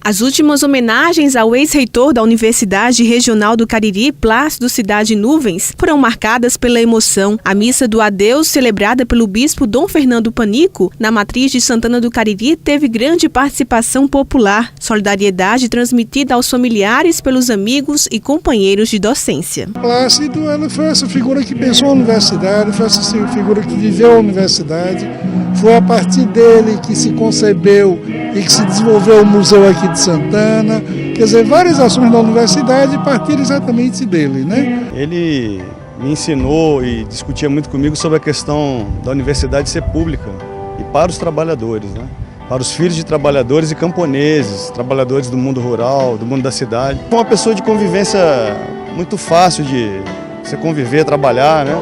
As últimas homenagens ao ex-reitor da Universidade Regional do Cariri, Plácido Cidade Nuvens, foram marcadas pela emoção. A missa do adeus, celebrada pelo bispo Dom Fernando Panico, na matriz de Santana do Cariri, teve grande participação popular, solidariedade transmitida aos familiares pelos amigos e companheiros de docência. Plácido, ela foi essa figura que pensou a universidade, foi essa figura que viveu a universidade, foi a partir dele que se concebeu e que se desenvolveu o museu aqui de Santana, quer dizer, várias ações da universidade partiram exatamente dele, né? Ele me ensinou e discutia muito comigo sobre a questão da universidade ser pública e para os trabalhadores, né? Para os filhos de trabalhadores e camponeses, trabalhadores do mundo rural, do mundo da cidade. Foi uma pessoa de convivência muito fácil de você conviver, trabalhar, né?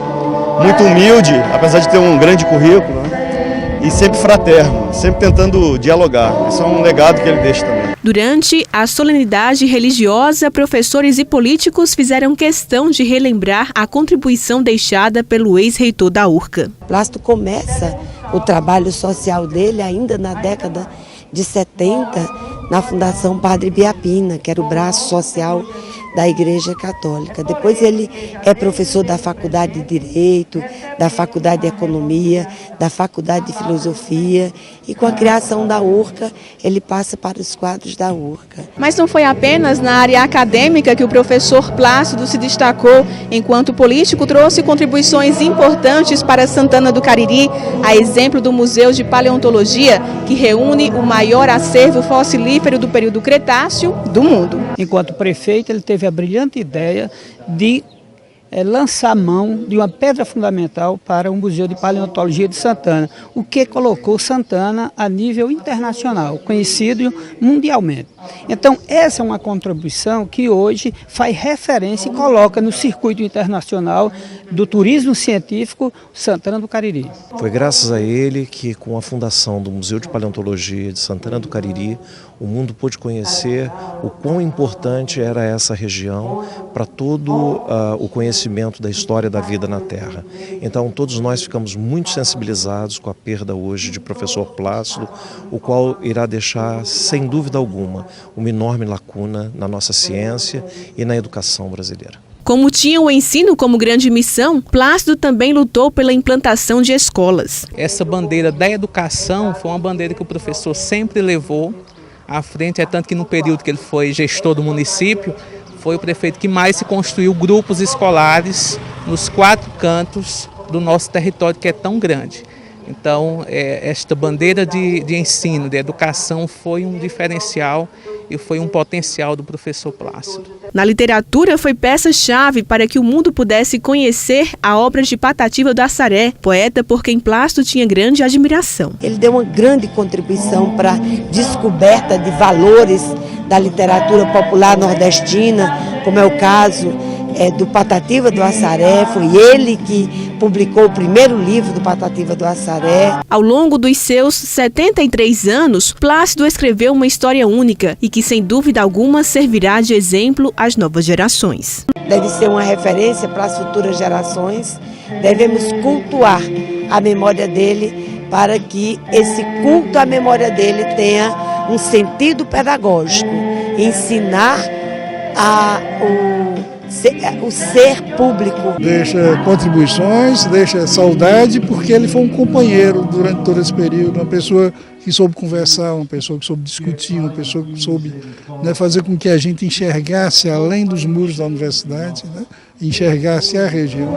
Muito humilde, apesar de ter um grande currículo, né? E sempre fraterno, sempre tentando dialogar. Esse é um legado que ele deixa também. Durante a solenidade religiosa, professores e políticos fizeram questão de relembrar a contribuição deixada pelo ex-reitor da URCA. Plácido começa o trabalho social dele ainda na década de 70, na Fundação Padre Biapina, que era o braço social da Igreja Católica. Depois ele é professor da Faculdade de Direito, da Faculdade de Economia, da Faculdade de Filosofia, e com a criação da URCA, ele passa para os quadros da URCA. Mas não foi apenas na área acadêmica que o professor Plácido se destacou. Enquanto político, trouxe contribuições importantes para Santana do Cariri, a exemplo do Museu de Paleontologia, que reúne o maior acervo fossilífero do período Cretáceo do mundo. Enquanto prefeito, ele teve a brilhante ideia de lançar mão de uma pedra fundamental para o Museu de Paleontologia de Santana, o que colocou Santana a nível internacional, conhecido mundialmente. Então, essa é uma contribuição que hoje faz referência e coloca no circuito internacional do turismo científico Santana do Cariri. Foi graças a ele que, com a fundação do Museu de Paleontologia de Santana do Cariri, o mundo pôde conhecer o quão importante era essa região para todo o conhecimento da história da vida na Terra. Então, todos nós ficamos muito sensibilizados com a perda hoje de professor Plácido, o qual irá deixar, sem dúvida alguma, uma enorme lacuna na nossa ciência e na educação brasileira. Como tinha o ensino como grande missão, Plácido também lutou pela implantação de escolas. Essa bandeira da educação foi uma bandeira que o professor sempre levou à frente, é tanto que no período que ele foi gestor do município, foi o prefeito que mais se construiu grupos escolares nos 4 cantos do nosso território, que é tão grande. Então, esta bandeira de ensino, de educação, foi um diferencial e foi um potencial do professor Plácido. Na literatura, foi peça-chave para que o mundo pudesse conhecer a obra de Patativa do Assaré, poeta por quem Plácido tinha grande admiração. Ele deu uma grande contribuição para a descoberta de valores da literatura popular nordestina, como é o caso do Patativa do Assaré. Foi ele que publicou o primeiro livro do Patativa do Assaré. Ao longo dos seus 73 anos, Plácido escreveu uma história única e que, sem dúvida alguma, servirá de exemplo às novas gerações. Deve ser uma referência para as futuras gerações. Devemos cultuar a memória dele para que esse culto à memória dele tenha um sentido pedagógico. Ensinar o ser público. Deixa contribuições, deixa saudade, porque ele foi um companheiro durante todo esse período, uma pessoa que soube conversar, uma pessoa que soube discutir, uma pessoa que soube, né, fazer com que a gente enxergasse além dos muros da universidade, né, enxergasse a região.